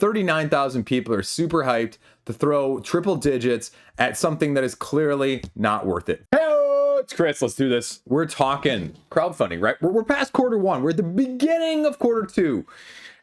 39,000 people are super hyped to throw triple digits at something that is clearly not worth it. Hey, it's Chris. Let's do this. We're talking crowdfunding, right? We're past quarter one. We're at the beginning of quarter two.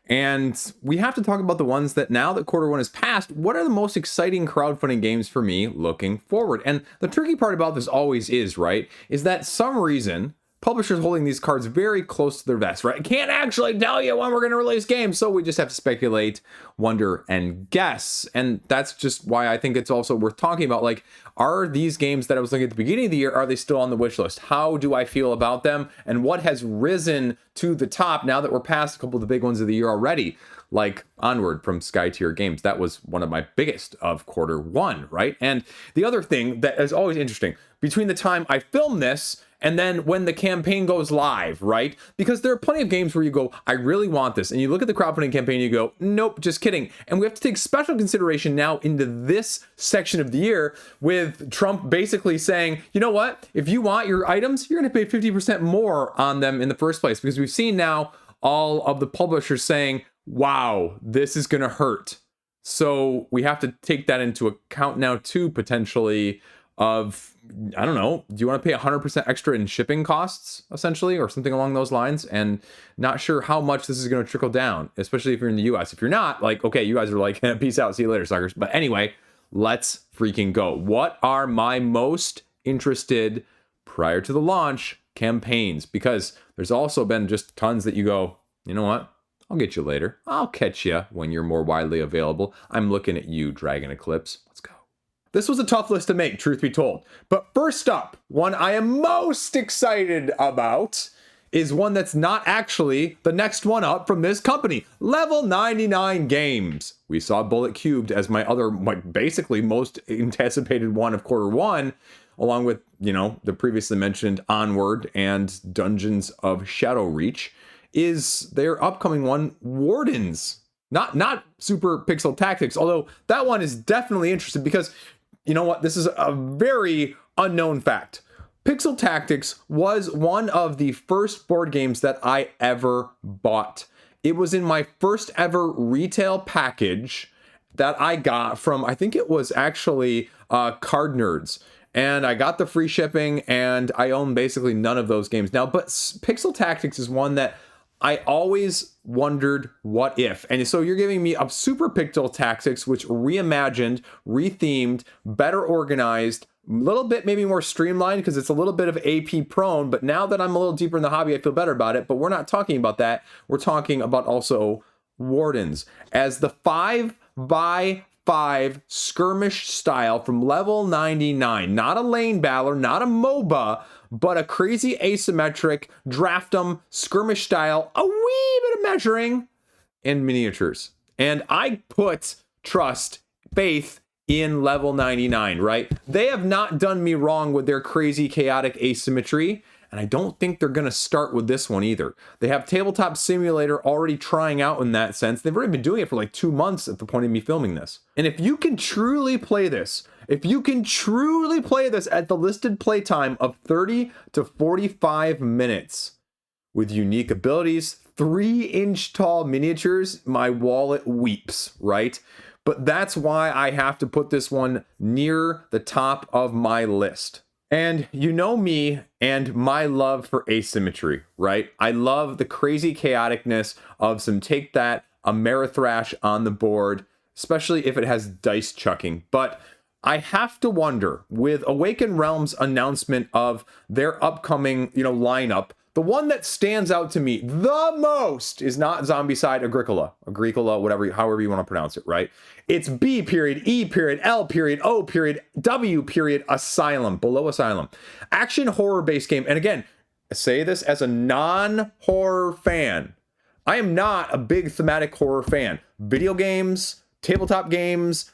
And we have to talk about the ones that now that quarter one is passed, what are the most exciting crowdfunding games for me looking forward? And the tricky part about this always is, right, is that some reason publishers holding these cards very close to their vest, right? I can't actually tell you when we're going to release games, so we just have to speculate, wonder, and guess. And that's just why I think it's also worth talking about. Like, are these games that I was looking at the beginning of the year, are they still on the wish list? How do I feel about them? And what has risen to the top now that we're past a couple of the big ones of the year already? Like Onward from Sky Tier Games. That was one of my biggest of quarter one, right? And the other thing that is always interesting, between the time I film this and then when the campaign goes live, right? Because there are plenty of games where you go, I really want this. And you look at the crowdfunding campaign and you go, nope, just kidding. And we have to take special consideration now into this section of the year with Trump basically saying, you know what? If you want your items, you're going to pay 50% more on them in the first place. Because we've seen now all of the publishers saying, wow, this is going to hurt. So we have to take that into account now too, potentially, of, I don't know, do you want to pay 100% extra in shipping costs, essentially, or something along those lines? And not sure how much this is going to trickle down, especially if you're in the US. If you're not, like, okay, you guys are like, peace out, see you later, suckers. But anyway, let's freaking go. What are my most interested prior to the launch campaigns? Because there's also been just tons that you go, you know what? I'll get you later. I'll catch you when you're more widely available. I'm looking at you, Dragon Eclipse. Let's go. This was a tough list to make, truth be told. But first up, one I am most excited about is one that's not actually the next one up from this company, Level 99 Games. We saw Bullet Cubed as my other, basically most anticipated one of quarter one, along with, you know, the previously mentioned Onward and Dungeons of Shadowreach, is their upcoming one, Wardens. Not Super Pixel Tactics, although that one is definitely interesting because, you know what, this is a very unknown fact. Pixel Tactics was one of the first board games that I ever bought. It was in my first ever retail package that I got from, I think it was actually Card Nerds. And I got the free shipping, and I own basically none of those games now. But Pixel Tactics is one that I always wondered what if. And so you're giving me a Super Pixel Tactics, which reimagined, rethemed, better organized, a little bit maybe more streamlined because it's a little bit of AP prone. But now that I'm a little deeper in the hobby, I feel better about it. But we're not talking about that. We're talking about also Wardens as the 5x5 skirmish style from Level 99. Not a lane battler, not a MOBA, but a crazy asymmetric draft 'em skirmish style, a wee bit of measuring and miniatures. And I put trust, faith in Level 99, right? They have not done me wrong with their crazy chaotic asymmetry. And I don't think they're going to start with this one either. They have Tabletop Simulator already trying out in that sense. They've already been doing it for like 2 months at the point of me filming this. And if you can truly play this, at the listed playtime of 30 to 45 minutes with unique abilities, 3-inch tall miniatures, my wallet weeps, right? But that's why I have to put this one near the top of my list. And you know me and my love for asymmetry, right? I love the crazy chaoticness of some take that, Amerithrash on the board, especially if it has dice chucking. But I have to wonder, with Awaken Realms' announcement of their upcoming, lineup, the one that stands out to me the most is not Zombicide Agricola, however you want to pronounce it, right? It's B period, E period, L period, O period, W period, Asylum, below Asylum. Action horror based game. And again, I say this as a non-horror fan. I am not a big thematic horror fan. Video games, tabletop games,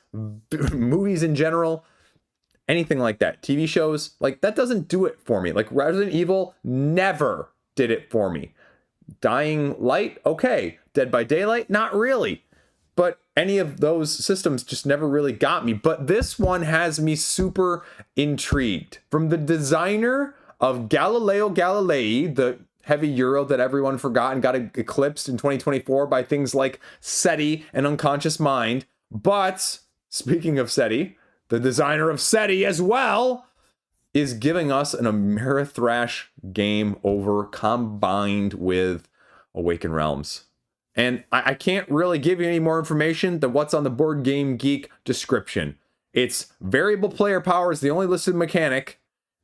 movies in general, anything like that. TV shows, like that doesn't do it for me. Like Resident Evil never did it for me. Dying Light, okay. Dead by Daylight, not really. But any of those systems just never really got me. But this one has me super intrigued. From the designer of Galileo Galilei, the heavy euro that everyone forgot and got eclipsed in 2024 by things like SETI and Unconscious Mind. But speaking of SETI, the designer of SETI as well is giving us an Amerithrash game over combined with Awaken Realms. And I can't really give you any more information than what's on the Board Game Geek description. It's variable player power is the only listed mechanic,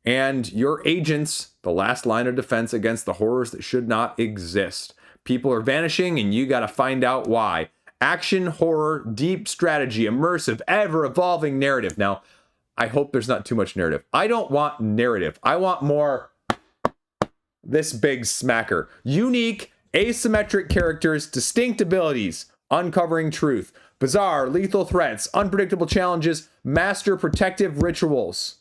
and your agents, the last line of defense against the horrors that should not exist. People are vanishing, and you gotta find out why. Action, horror, deep strategy, immersive, ever-evolving narrative. Now, I hope there's not too much narrative. I don't want narrative. I want more this big smacker. Unique, asymmetric characters, distinct abilities, uncovering truth, bizarre, lethal threats, unpredictable challenges, master protective rituals,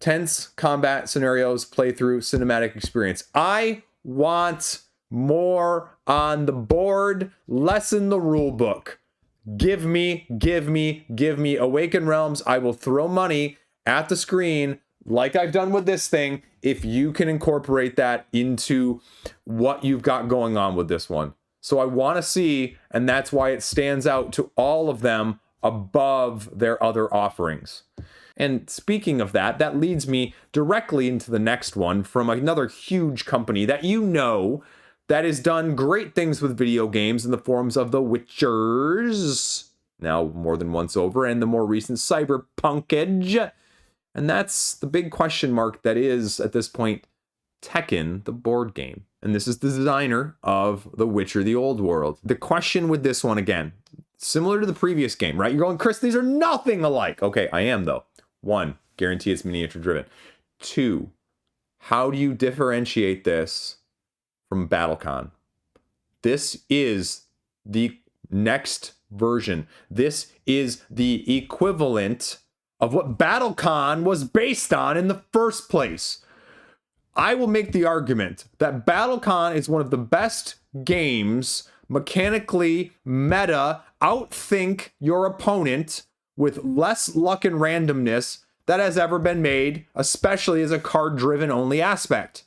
tense combat scenarios, playthrough, cinematic experience. I want more on the board, less in the rule book. Give me Awaken Realms. I will throw money at the screen like I've done with this thing if you can incorporate that into what you've got going on with this one. So I want to see, and that's why it stands out to all of them above their other offerings. And speaking of that, that leads me directly into the next one from another huge company that you know that has done great things with video games in the forms of The Witchers, now more than once over, and the more recent Cyberpunkage. And that's the big question mark that is, at this point, Tekken, the board game. And this is the designer of The Witcher, the Old World. The question with this one, again, similar to the previous game, right? You're going, Chris, these are nothing alike. Okay, I am, though. 1, guarantee it's miniature driven. 2, how do you differentiate this from BattleCon? This is the next version. This is the equivalent of what BattleCon was based on in the first place. I will make the argument that BattleCon is one of the best games, mechanically, meta, outthink your opponent with less luck and randomness that has ever been made, especially as a card-driven only aspect.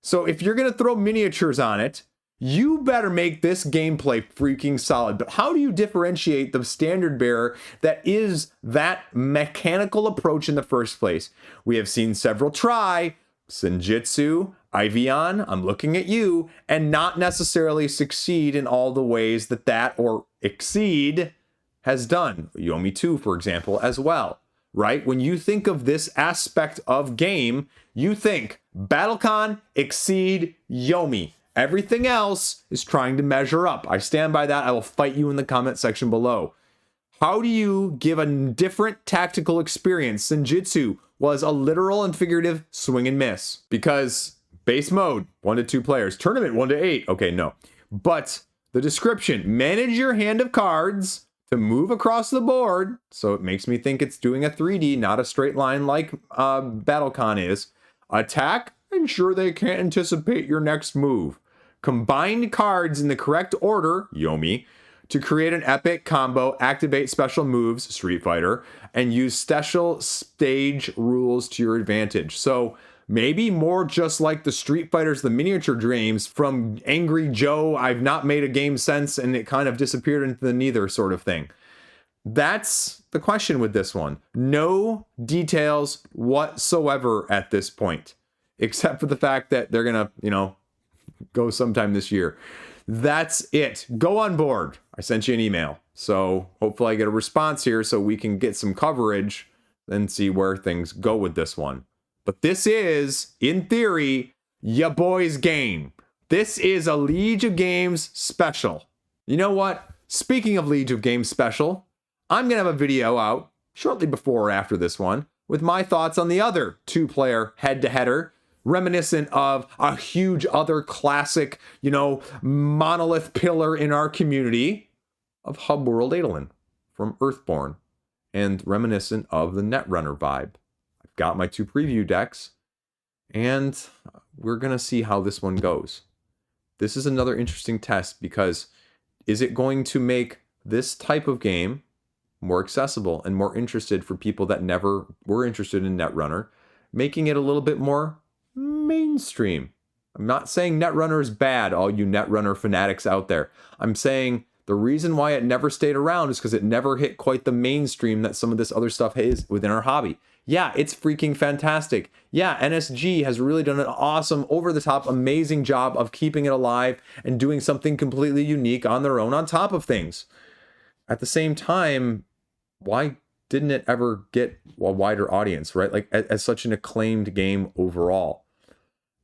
So if you're going to throw miniatures on it, you better make this gameplay freaking solid. But how do you differentiate the standard bearer that is that mechanical approach in the first place? We have seen several try, Senjutsu, Ivion, I'm looking at you, and not necessarily succeed in all the ways that or exceed has done. Yomi 2, for example, as well, right? When you think of this aspect of game, you think BattleCon, exceed, Yomi. Everything else is trying to measure up. I stand by that. I will fight you in the comment section below. How do you give a different tactical experience? Senjutsu was a literal and figurative swing and miss because base mode, 1 to 2 players, tournament 1 to 8. Okay, no. But the description, manage your hand of cards to move across the board. So it makes me think it's doing a 3D, not a straight line like BattleCon is. Attack, ensure they can't anticipate your next move. Combine cards in the correct order, Yomi, to create an epic combo, activate special moves, Street Fighter, and use special stage rules to your advantage. So maybe more just like the Street Fighters, the miniature dreams from Angry Joe, I've not made a game since, and it kind of disappeared into the neither sort of thing. That's the question with this one. No details whatsoever at this point, except for the fact that they're gonna, go sometime this year. That's it. Go on board. I sent you an email. So hopefully I get a response here so we can get some coverage and see where things go with this one. But this is, in theory, ya boy's game. This is a Liege of Games special. You know what? Speaking of Liege of Games special, I'm going to have a video out shortly before or after this one with my thoughts on the other 2-player head-to-header, reminiscent of a huge other classic, monolith pillar in our community of Hubworld Aidalon from Earthborn, and reminiscent of the Netrunner vibe. I've got my 2 preview decks, and we're going to see how this one goes. This is another interesting test because is it going to make this type of game more accessible and more interested for people that never were interested in Netrunner, making it a little bit more mainstream? I'm not saying Netrunner is bad, all you Netrunner fanatics out there. I'm saying the reason why it never stayed around is because it never hit quite the mainstream that some of this other stuff is within our hobby. Yeah, it's freaking fantastic. Yeah, NSG has really done an awesome, over-the-top, amazing job of keeping it alive and doing something completely unique on their own on top of things. At the same time, why didn't it ever get a wider audience, right? Like, as such an acclaimed game overall.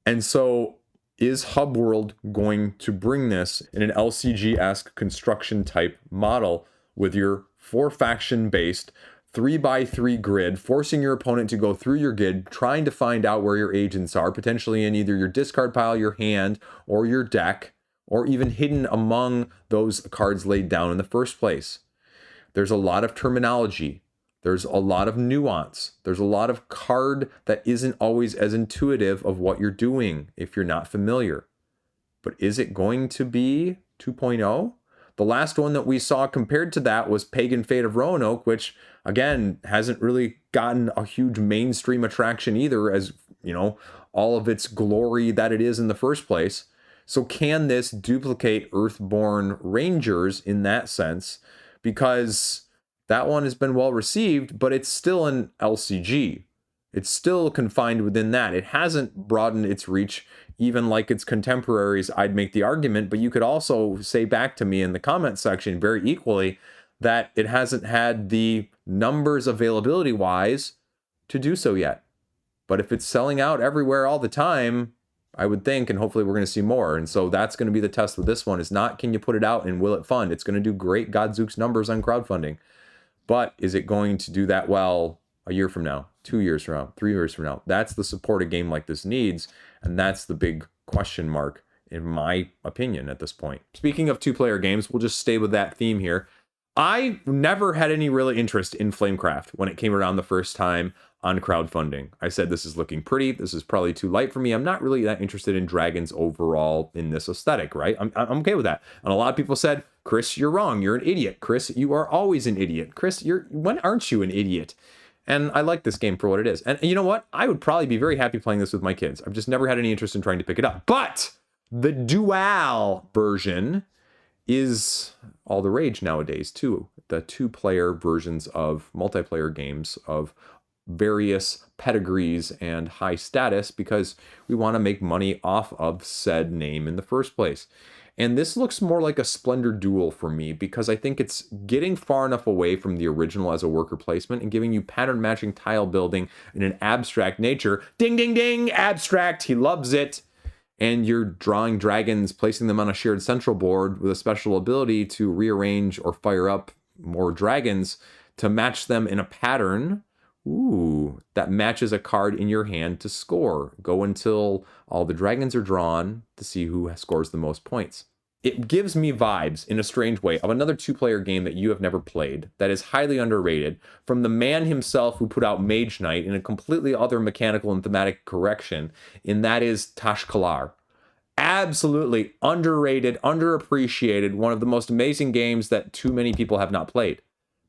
And so, is Hubworld going to bring this in an LCG-esque construction type model with your 4-faction-based 3x3 grid, forcing your opponent to go through your grid, trying to find out where your agents are, potentially in either your discard pile, your hand, or your deck, or even hidden among those cards laid down in the first place? There's a lot of terminology. There's a lot of nuance. There's a lot of card that isn't always as intuitive of what you're doing if you're not familiar. But is it going to be 2.0? The last one that we saw compared to that was Pagan Fate of Roanoke, which, again, hasn't really gotten a huge mainstream attraction either, as, you know, all of its glory that it is in the first place. So can this duplicate Earthborn Rangers in that sense? Because that one has been well received, but it's still an LCG. It's still confined within that. It hasn't broadened its reach, even like its contemporaries. I'd make the argument, but you could also say back to me in the comment section very equally that it hasn't had the numbers availability wise to do so yet. But if it's selling out everywhere all the time, I would think, and hopefully we're going to see more. And so that's going to be the test with this one, is not can you put it out and will it fund? It's going to do great Godzooks numbers on crowdfunding. But is it going to do that well a year from now, 2 years from now, 3 years from now? That's the support a game like this needs. And that's the big question mark, in my opinion, at this point. Speaking of 2-player games, we'll just stay with that theme here. I never had any really interest in Flamecraft when it came around the first time on crowdfunding. I said, this is looking pretty. This is probably too light for me. I'm not really that interested in dragons overall in this aesthetic, right? I'm okay with that. And a lot of people said, Chris, you're wrong. You're an idiot. Chris, you are always an idiot. Chris, when aren't you an idiot? And I like this game for what it is. And you know what? I would probably be very happy playing this with my kids. I've just never had any interest in trying to pick it up. But the dual version is all the rage nowadays too. The 2-player versions of multiplayer games of various pedigrees and high status, because we want to make money off of said name in the first place. And this looks more like a Splendor Duel for me, because I think it's getting far enough away from the original as a worker placement and giving you pattern matching tile building in an abstract nature. Ding, ding, ding, abstract, he loves it. And you're drawing dragons, placing them on a shared central board with a special ability to rearrange or fire up more dragons to match them in a pattern. Ooh, that matches a card in your hand to score. Go until all the dragons are drawn to see who scores the most points. It gives me vibes, in a strange way, of another 2-player game that you have never played that is highly underrated, from the man himself who put out Mage Knight in a completely other mechanical and thematic correction, and that is Tashkalar. Absolutely underrated, underappreciated, one of the most amazing games that too many people have not played.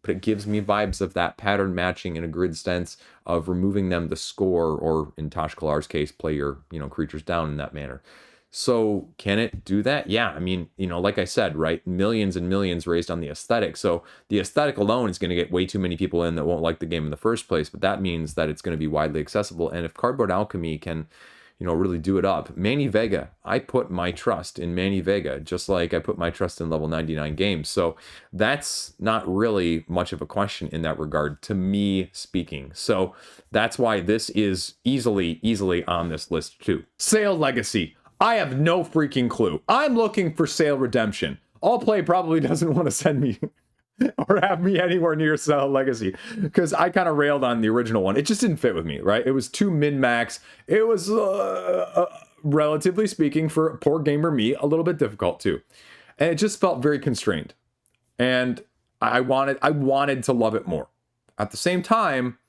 But it gives me vibes of that pattern matching in a grid sense of removing them to score, or in Tashkalar's case, play your, creatures down in that manner. So can it do that? Yeah, I mean, like I said, right, millions and millions raised on the aesthetic. So the aesthetic alone is going to get way too many people in that won't like the game in the first place, but that means that it's going to be widely accessible. And if Cardboard Alchemy can, really do it up. Manny Vega, I put my trust in Manny Vega, just like I put my trust in Level 99 Games. So that's not really much of a question in that regard, to me speaking. So that's why this is easily on this list too. Sale Legacy. I have no freaking clue. I'm looking for Sale Redemption. All Play probably doesn't want to send me or have me anywhere near Sale Legacy, because I kind of railed on the original one. It just didn't fit with me, right? It was too min-max. It was, relatively speaking, for poor gamer me, a little bit difficult too. And it just felt very constrained. And I wanted to love it more. At the same time,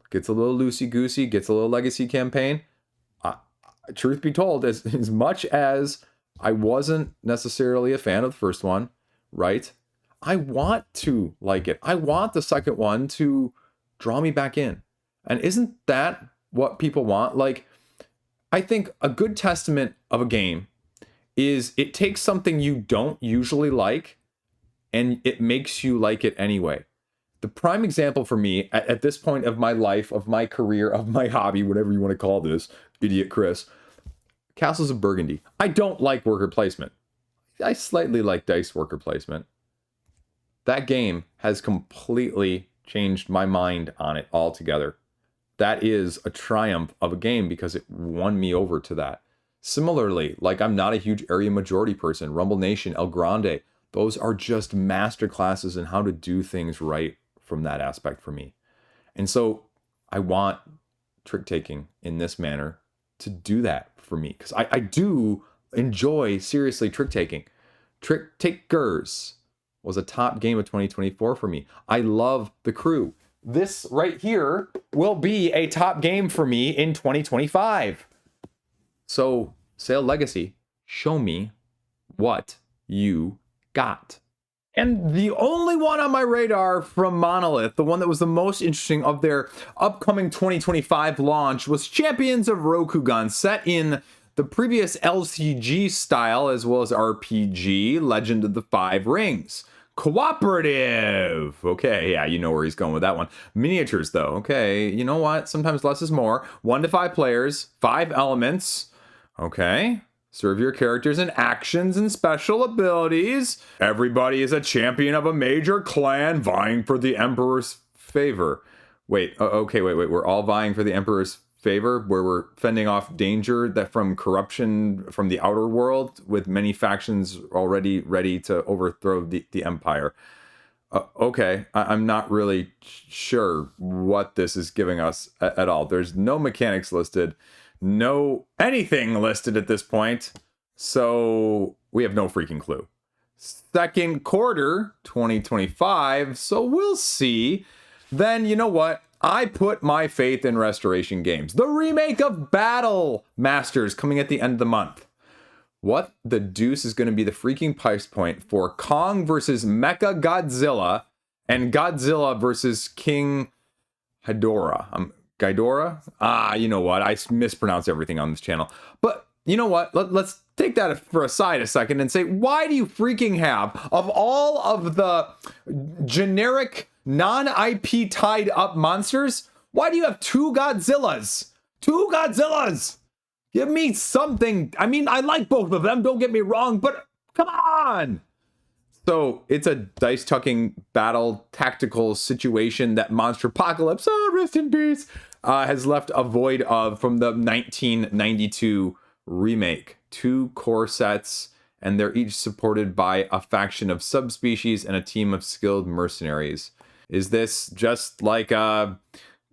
gets a little loosey-goosey, gets a little legacy campaign. Truth be told, as much as I wasn't necessarily a fan of the first one, right? I want to like it. I want the second one to draw me back in. And isn't that what people want? Like, I think a good testament of a game is it takes something you don't usually like and it makes you like it anyway. The prime example for me at this point of my life, of my career, of my hobby, whatever you want to call this, idiot Chris, Castles of Burgundy. I don't like worker placement. I slightly like dice worker placement. That game has completely changed my mind on it altogether. That is a triumph of a game because it won me over to that. Similarly, like I'm not a huge area majority person. Rumble Nation, El Grande, those are just master classes in how to do things right from that aspect for me. And so I want trick taking in this manner to do that for me because I do enjoy seriously trick taking. Trick Takers was a top game of 2024 for me. I love the crew. This right here will be a top game for me in 2025. So, Sail Legacy, show me what you got. And the only one on my radar from Monolith, the one that was the most interesting of their upcoming 2025 launch, was Champions of Rokugan, set in the previous LCG style as well as RPG, Legend of the Five Rings. Cooperative. Okay, yeah, you know where he's going with that one. Miniatures, though. Okay, you know what? Sometimes less is more. 1 to 5 players, 5 elements. Okay. Serve your characters in actions and special abilities. Everybody is a champion of a major clan vying for the Emperor's favor. Wait, okay, wait. We're all vying for the Emperor's favor, where we're fending off danger that from corruption from the outer world, with many factions already ready to overthrow the Empire. Okay, I'm not really sure what this is giving us at all. There's no mechanics listed. No anything listed at this point, so we have no freaking clue. Second quarter 2025, so we'll see. Then you know what? I put my faith in Restoration Games. The remake of Battle Masters coming at the end of the month. What the deuce is going to be the freaking price point for Kong versus Mecha Godzilla and Godzilla versus King Ghidorah? Ghidorah? You know what? I mispronounce everything on this channel. But you know what? Let's take that for a side a second and say, why do you freaking have, of all of the generic non-IP tied up monsters, why do you have 2 Godzillas? 2 Godzillas! Give me something. I mean, I like both of them, don't get me wrong, but come on! So it's a dice tucking battle tactical situation that Monster Apocalypse, rest in peace, has left a void of from the 1992 remake. 2 core sets, and they're each supported by a faction of subspecies and a team of skilled mercenaries. Is this just like a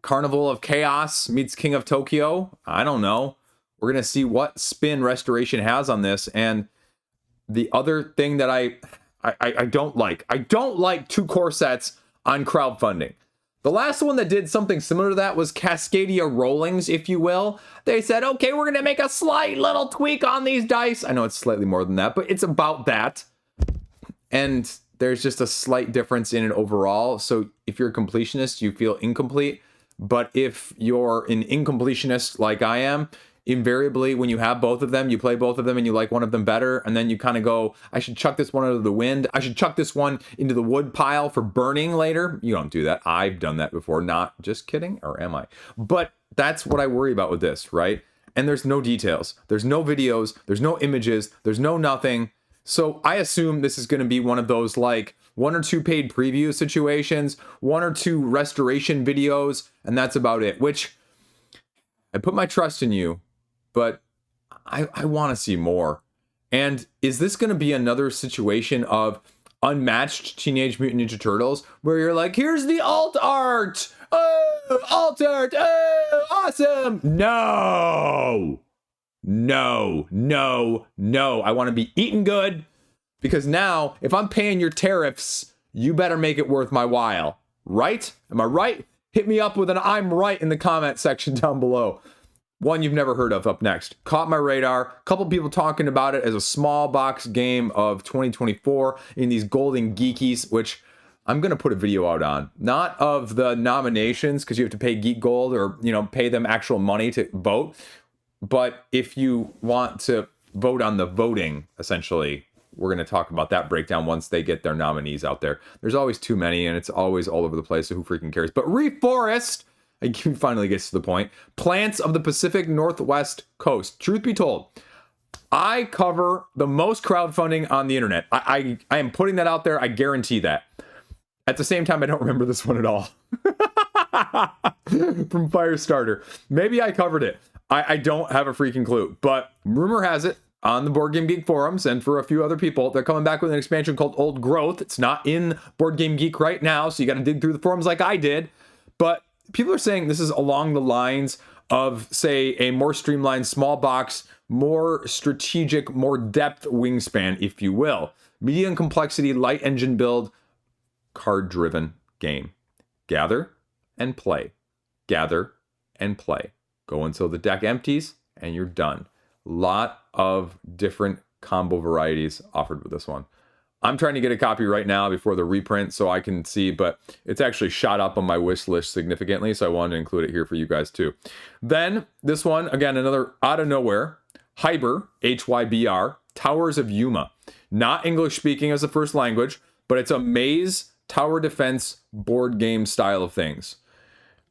Carnival of Chaos meets King of Tokyo? I don't know. We're going to see what spin Restoration has on this. And the other thing that I don't like 2 core sets on crowdfunding. The last one that did something similar to that was Cascadia Rollings, if you will. They said, okay, we're going to make a slight little tweak on these dice. I know it's slightly more than that, but it's about that. And there's just a slight difference in it overall. So if you're a completionist, you feel incomplete. But if you're an incompletionist like I am, invariably when you have both of them, you play both of them and you like one of them better, and then you kind of go, I should chuck this one out of the wind. I should chuck this one into the wood pile for burning later. You don't do that. I've done that before. Not just kidding, or am I? But that's what I worry about with this, right? And there's no details. There's no videos. There's no images. There's no nothing. So I assume this is going to be one of those like 1 or 2 paid preview situations, 1 or 2 restoration videos, and that's about it, which I put my trust in you, but I want to see more. And is this going to be another situation of unmatched Teenage Mutant Ninja Turtles where you're like, here's the alt art. Oh, alt art. Oh, awesome. No. I want to be eaten good, because now if I'm paying your tariffs, you better make it worth my while. Right? Am I right? Hit me up with an I'm right in the comment section down below. One you've never heard of up next. Caught my radar. A couple people talking about it as a small box game of 2024 in these golden geekies, which I'm going to put a video out on. Not of the nominations, because you have to pay Geek Gold or, pay them actual money to vote. But if you want to vote on the voting, essentially, we're going to talk about that breakdown once they get their nominees out there. There's always too many, and it's always all over the place, so who freaking cares? But Reforest, it finally gets to the point. Plants of the Pacific Northwest Coast. Truth be told, I cover the most crowdfunding on the internet. I am putting that out there. I guarantee that. At the same time, I don't remember this one at all. From Firestarter. Maybe I covered it. I don't have a freaking clue. But rumor has it, on the Board Game Geek forums and for a few other people, they're coming back with an expansion called Old Growth. It's not in Board Game Geek right now, so you got to dig through the forums like I did. But people are saying this is along the lines of, say, a more streamlined, small box, more strategic, more depth wingspan, if you will. Medium complexity, light engine build, card-driven game. Gather and play. Gather and play. Go until the deck empties, and you're done. Lot of different combo varieties offered with this one. I'm trying to get a copy right now before the reprint so I can see, but it's actually shot up on my wish list significantly, so I wanted to include it here for you guys too. Then, this one, again, another out of nowhere, Hybr, Hybr, Towers of Yoma. Not English speaking as a first language, but it's a maze tower defense board game style of things.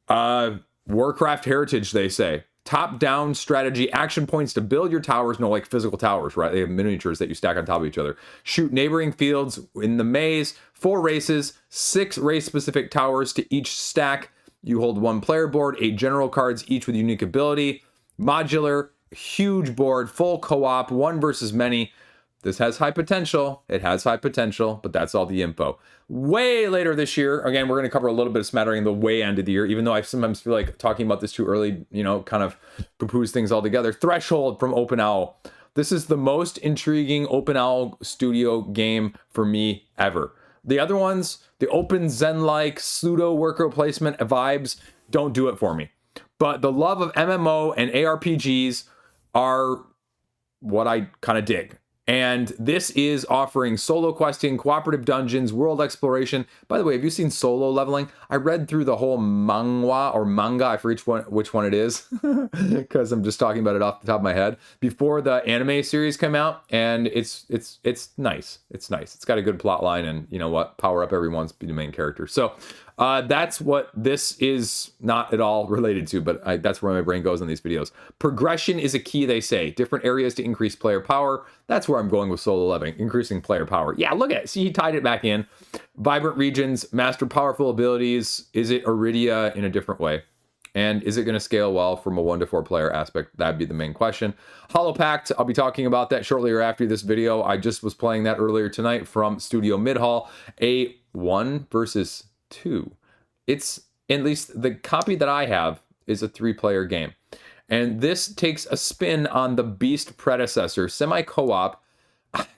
Warcraft heritage, they say. Top-down strategy, action points to build your towers. No, like physical towers, right? They have miniatures that you stack on top of each other. Shoot neighboring fields in the maze. 4 races, 6 race-specific towers to each stack. You hold 1 player board, 8 general cards, each with unique ability. Modular, huge board, full co-op, 1 versus many. This has high potential. It has high potential, but that's all the info. Way later this year, again, we're going to cover a little bit of smattering the way end of the year, even though I sometimes feel like talking about this too early, you know, kind of poo-poos things altogether. Threshold from Open Owl. This is the most intriguing Open Owl studio game for me ever. The other ones, the open Zen-like pseudo worker placement vibes, don't do it for me. But the love of MMO and ARPGs are what I kind of dig. And this is offering solo questing, cooperative dungeons, world exploration. By the way, have you seen solo leveling? I read through the whole manga, I forget which one it is, because I'm just talking about it off the top of my head, before the anime series came out, and it's nice. It's nice. It's got a good plot line, and you know what? Power up everyone's be the main character. So that's what this is not at all related to, but that's where my brain goes on these videos. Progression is a key, they say. Different areas to increase player power. That's where I'm going with solo leveling, increasing player power. Yeah, look at it. See, he tied it back in. Vibrant regions, master powerful abilities. Is it Iridia in a different way? And is it going to scale well from a 1 to 4 player aspect? That'd be the main question. Hollow Pact, I'll be talking about that shortly or after this video. I just was playing that earlier tonight from Studio Midhall. A 1 versus 2. It's, at least the copy that I have, is a 3-player game. And this takes a spin on the Beast predecessor, semi-co-op.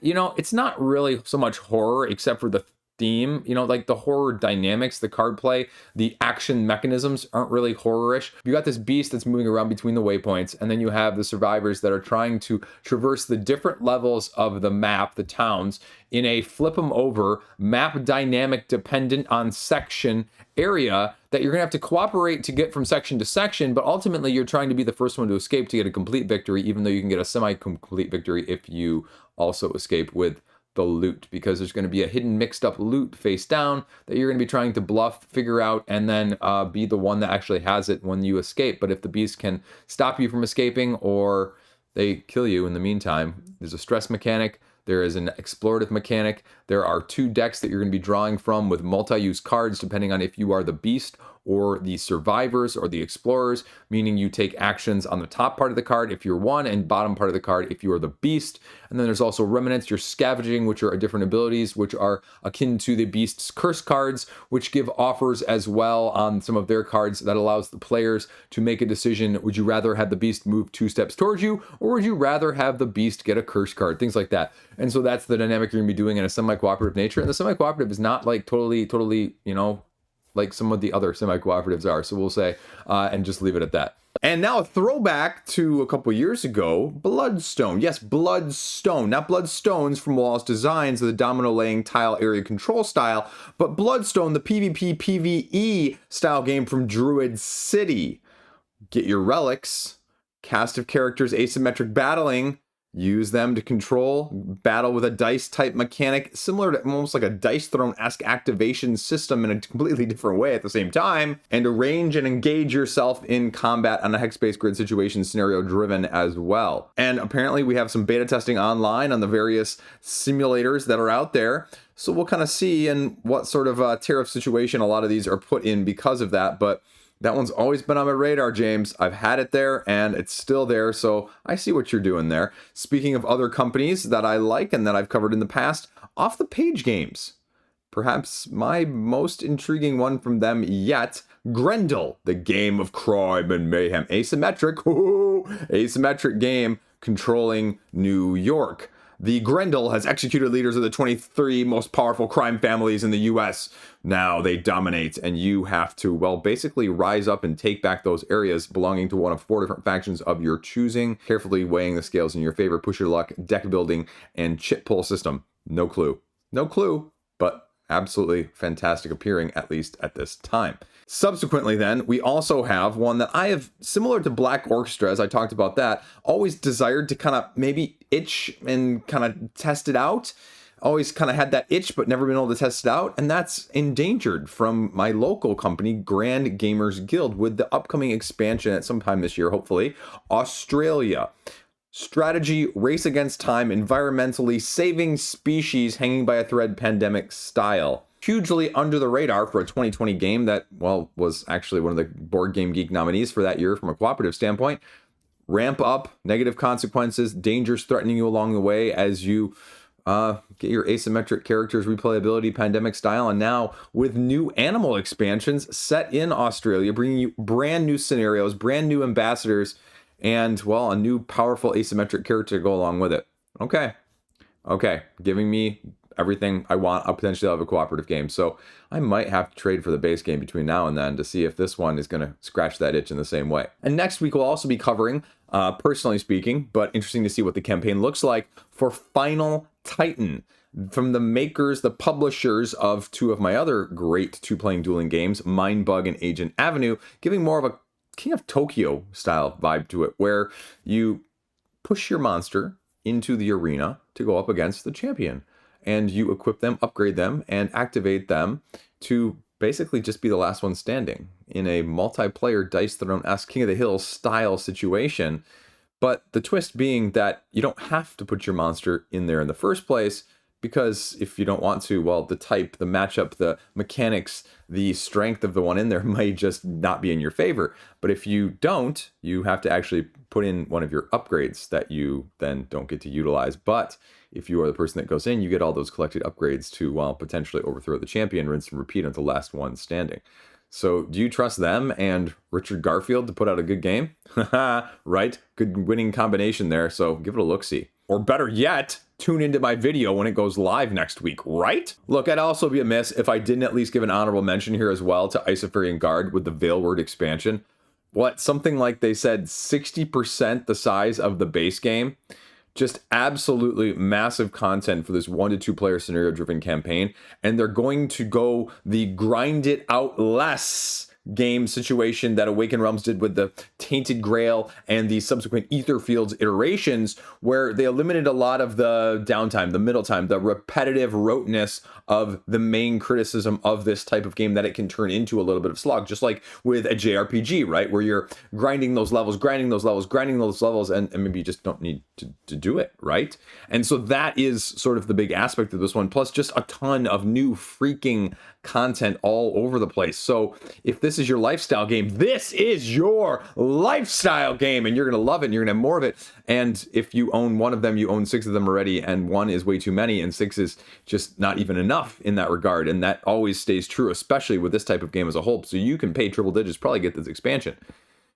You know, it's not really so much horror except for the theme, you know, like the horror dynamics, the card play, the action mechanisms aren't really horror-ish. You got this beast that's moving around between the waypoints, and then you have the survivors that are trying to traverse the different levels of the map, the towns, in a flip them over, map dynamic dependent on section area that you're gonna have to cooperate to get from section to section, but ultimately you're trying to be the first one to escape to get a complete victory, even though you can get a semi-complete victory if you also escape with the loot, because there's going to be a hidden mixed up loot face down that you're going to be trying to bluff, figure out, and then be the one that actually has it when you escape. But if the beast can stop you from escaping or they kill you in the meantime, there's a stress mechanic. There is an explorative mechanic. There are 2 decks that you're going to be drawing from with multi-use cards depending on if you are the beast or the survivors or the explorers, meaning you take actions on the top part of the card if you're one and bottom part of the card if you are the beast. And then there's also remnants, you're scavenging, which are different abilities, which are akin to the beast's curse cards, which give offers as well on some of their cards that allows the players to make a decision. Would you rather have the beast move 2 steps towards you, or would you rather have the beast get a curse card? Things like that. And so that's the dynamic you're gonna be doing in a semi-cooperative nature. And the semi-cooperative is not like totally, you know, like some of the other semi-cooperatives are. So we'll say, and just leave it at that. And now a throwback to a couple years ago, Bloodstone. Yes, Bloodstone. Not Bloodstones from Wallace Designs, the domino laying tile area control style, but Bloodstone, the PvP PvE style game from Druid City. Get your relics, Cast of characters, asymmetric battling. Use them to control, battle with a dice type mechanic, similar to almost like a Dice Throne-esque activation system in a completely different way at the same time, and arrange and engage yourself in combat on a hex-based grid situation, scenario driven as well. And apparently we have some beta testing online on the various simulators that are out there. So we'll kind of see in what sort of tariff situation a lot of these are put in because of that. But that one's always been on my radar, James. I've had it there and it's still there, so I see what you're doing there. Speaking of other companies that I like and that I've covered in the past, Off the Page Games. Perhaps my most intriguing one from them yet, Grendel, the game of crime and mayhem. Asymmetric, asymmetric game controlling New York. The Grendel has executed leaders of the 23 most powerful crime families in the US. Now they dominate, and you have to, well, basically rise up and take back those areas belonging to one of 4 different factions of your choosing, carefully weighing the scales in your favor, push your luck, deck building, and chip pull system. No clue. No clue, but absolutely fantastic appearing, at least at this time. Subsequently then, we also have one that I have, similar to Black Orchestra, as I talked about that, always desired to kind of maybe itch and kind of test it out. Always kind of had that itch, but never been able to test it out. And that's Endangered from my local company, Grand Gamers Guild, with the upcoming expansion at some time this year, hopefully, Australia. Strategy, race against time, environmentally saving species hanging by a thread, pandemic style. Hugely under the radar for a 2020 game that, well, was actually one of the Board Game Geek nominees for that year from a cooperative standpoint. Ramp up, negative consequences, dangers threatening you along the way as you get your asymmetric characters, replayability, pandemic style, and now with new animal expansions set in Australia, bringing you brand new scenarios, brand new ambassadors, and, well, a new powerful asymmetric character to go along with it. Okay, giving me everything I want. I'll potentially have a cooperative game, so I might have to trade for the base game between now and then to see if this one is going to scratch that itch in the same way. And next week we'll also be covering, personally speaking, but interesting to see what the campaign looks like for Final Titan, from the makers, the publishers of 2 of my other great 2-playing dueling games, Mindbug and Agent Avenue, giving more of a King of Tokyo style vibe to it, where you push your monster into the arena to go up against the champion, and you equip them, upgrade them, and activate them to basically just be the last one standing in a multiplayer Dice Throne-esque King of the Hill style situation. But the twist being that you don't have to put your monster in there in the first place, because if you don't want to, well, the type, the matchup, the mechanics, the strength of the one in there might just not be in your favor. But if you don't, you have to actually put in one of your upgrades that you then don't get to utilize. But if you are the person that goes in, you get all those collected upgrades to, well, potentially overthrow the champion, rinse and repeat until the last one standing. So do you trust them and Richard Garfield to put out a good game? Right? Good winning combination there. So give it a look-see. Or better yet, tune into my video when it goes live next week, right? Look, I'd also be amiss if I didn't at least give an honorable mention here as well to Isofarian Guard with the Veilward expansion. What, something like they said 60% the size of the base game? Just absolutely massive content for this 1 to 2 player scenario driven campaign. And they're going to go the grind it out less game situation that Awaken Realms did with the Tainted Grail and the subsequent Ether Fields iterations, where they eliminated a lot of the downtime, the middle time, the repetitive roteness of the main criticism of this type of game that it can turn into a little bit of slog, just like with a JRPG, right? Where you're grinding those levels, and maybe you just don't need to do it, right? And so that is sort of the big aspect of this one, plus just a ton of new freaking content all over the place. So if this is your lifestyle game, this is your lifestyle game, and you're going to love it, and you're going to have more of it. And if you own one of them, you own 6 of them already, and 1 is way too many, and 6 is just not even enough in that regard. And that always stays true, especially with this type of game as a whole. So you can pay triple digits, probably get this expansion.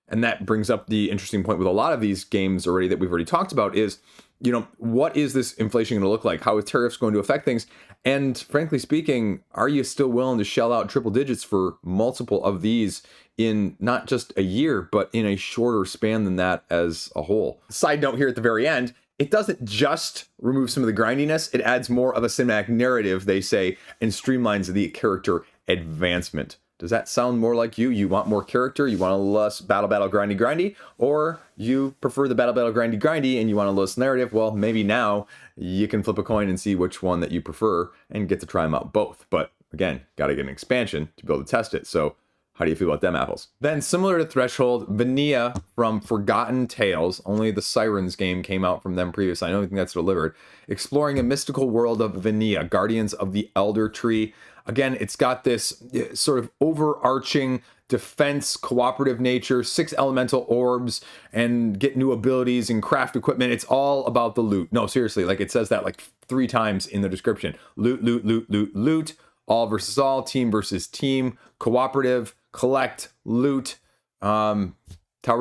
And that brings up the interesting point with a lot of these games already that we've already talked about is, you know, what is this inflation going to look like? How is tariffs going to affect things? And frankly speaking, are you still willing to shell out triple digits for multiple of these in not just a year, but in a shorter span than that as a whole? Side note here at the very end, it doesn't just remove some of the grindiness, it adds more of a cinematic narrative, they say, and streamlines the character advancement. Does that sound more like you? You want more character, you want a less battle grindy, or you prefer the battle grindy and you want a less narrative? Well, maybe now you can flip a coin and see which one that you prefer and get to try them out both. But again, got to get an expansion to be able to test it. So how do you feel about them apples? Then, similar to Threshold, Vanea from Forgotten Tales, only the Sirens game came out from them previously. I don't think that's delivered. Exploring a mystical world of Vanea, Guardians of the Elder Tree. Again, it's got this sort of overarching defense, cooperative nature, 6 elemental orbs, and get new abilities and craft equipment. It's all about the loot. No, seriously, like it says that like 3 times in the description. Loot, loot, loot, loot, loot. All versus all, team versus team, cooperative, collect, loot, tower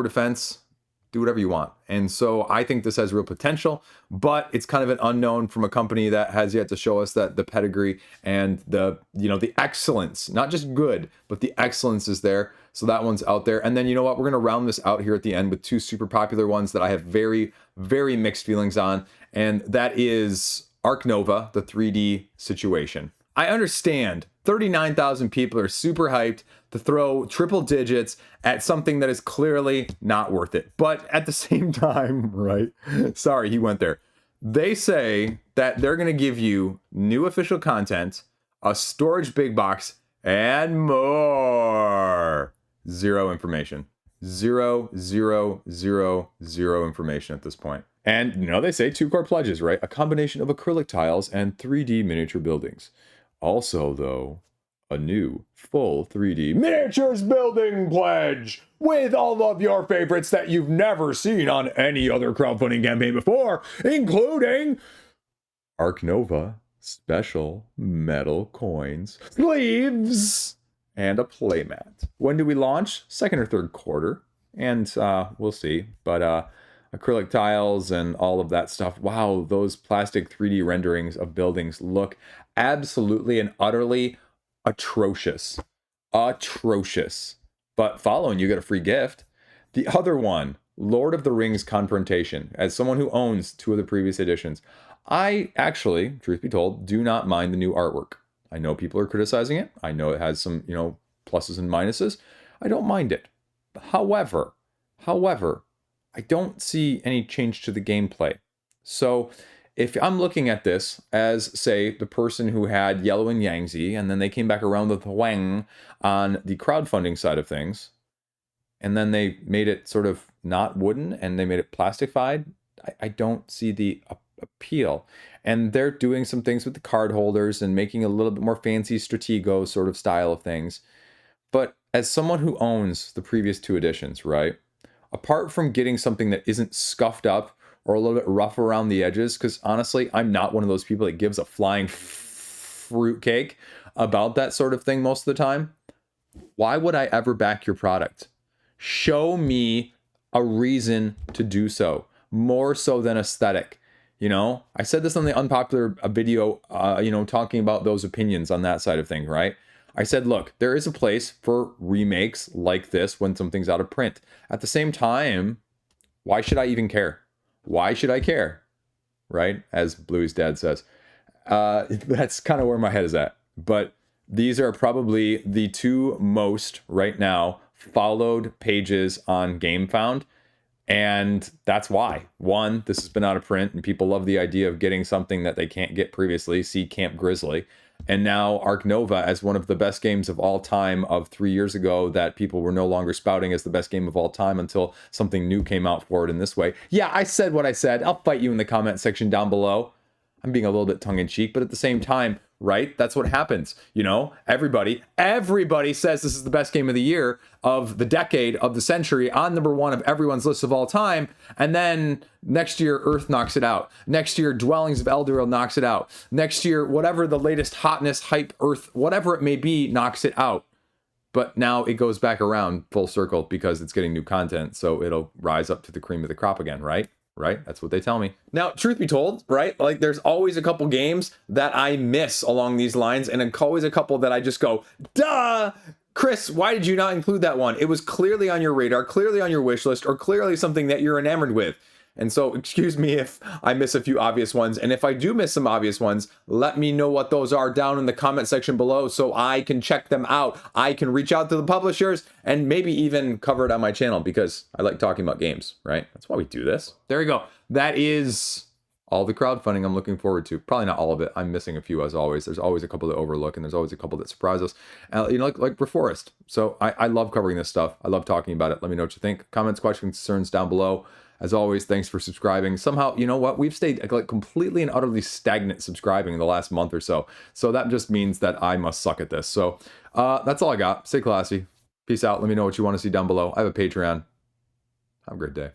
defense, do whatever you want. And so I think this has real potential, but it's kind of an unknown from a company that has yet to show us that the pedigree and the, the excellence, not just good, but the excellence is there. So that one's out there. And then you know what? We're going to round this out here at the end with 2 super popular ones that I have very, very mixed feelings on. And that is Ark Nova, the 3D situation. I understand 39,000 people are super hyped to throw triple digits at something that is clearly not worth it. But at the same time, right? Sorry, he went there. They say that they're going to give you new official content, a storage big box, and more. Zero information. Zero information at this point. And they say 2 core pledges, right? A combination of acrylic tiles and 3D miniature buildings. Also, though, a new full 3D miniatures building pledge with all of your favorites that you've never seen on any other crowdfunding campaign before, including Ark Nova, special metal coins, sleeves, and a playmat. When do we launch? Second or third quarter, and we'll see. But acrylic tiles and all of that stuff. Wow, those plastic 3D renderings of buildings look absolutely and utterly atrocious. Atrocious. But following, you get a free gift. The other one, Lord of the Rings Confrontation. As someone who owns 2 of the previous editions, I actually, truth be told, do not mind the new artwork. I know people are criticizing it. I know it has some, pluses and minuses. I don't mind it. However, I don't see any change to the gameplay. So if I'm looking at this as, say, the person who had Yellow and Yangtze, and then they came back around with Wang on the crowdfunding side of things, and then they made it sort of not wooden, and they made it plastified, I don't see the appeal. And they're doing some things with the card holders and making a little bit more fancy Stratego sort of style of things. But as someone who owns the previous 2 editions, right? Apart from getting something that isn't scuffed up or a little bit rough around the edges, because honestly, I'm not one of those people that gives a flying fruitcake about that sort of thing most of the time. Why would I ever back your product? Show me a reason to do so, more so than aesthetic. I said this on the unpopular video, talking about those opinions on that side of things, right? I said, look, there is a place for remakes like this when something's out of print. At the same time, why should I even care? Why should I care? Right? As Bluey's dad says. That's kind of where my head is at. But these are probably the 2 most, right now, followed pages on Gamefound. And that's why. 1, this has been out of print, and people love the idea of getting something that they can't get previously. See Camp Grizzly. And now Ark Nova as one of the best games of all time of 3 years ago that people were no longer spouting as the best game of all time until something new came out for it in this way. Yeah, I said what I said. I'll fight you in the comment section down below. I'm being a little bit tongue-in-cheek, but at the same time, right? That's what happens. Everybody says this is the best game of the year, of the decade, of the century, on number 1 of everyone's list of all time. And then next year, Earth knocks it out. Next year, Dwellings of Elderil knocks it out. Next year, whatever the latest hotness, hype, Earth, whatever it may be, knocks it out. But now it goes back around full circle because it's getting new content. So it'll rise up to the cream of the crop again, right? Right? That's what they tell me. Now, truth be told, right? Like, there's always a couple games that I miss along these lines, and always a couple that I just go, duh! Chris, why did you not include that one? It was clearly on your radar, clearly on your wish list, or clearly something that you're enamored with. And so excuse me if I miss a few obvious ones. And if I do miss some obvious ones, let me know what those are down in the comment section below so I can check them out. I can reach out to the publishers and maybe even cover it on my channel because I like talking about games, right? That's why we do this. There you go. That is all the crowdfunding I'm looking forward to. Probably not all of it. I'm missing a few as always. There's always a couple that overlook and there's always a couple that surprise us. You know, like Reforest. So I love covering this stuff. I love talking about it. Let me know what you think. Comments, questions, concerns down below. As always, thanks for subscribing. Somehow, you know what? We've stayed like completely and utterly stagnant subscribing in the last month or so. So that just means that I must suck at this. So that's all I got. Stay classy. Peace out. Let me know what you want to see down below. I have a Patreon. Have a great day.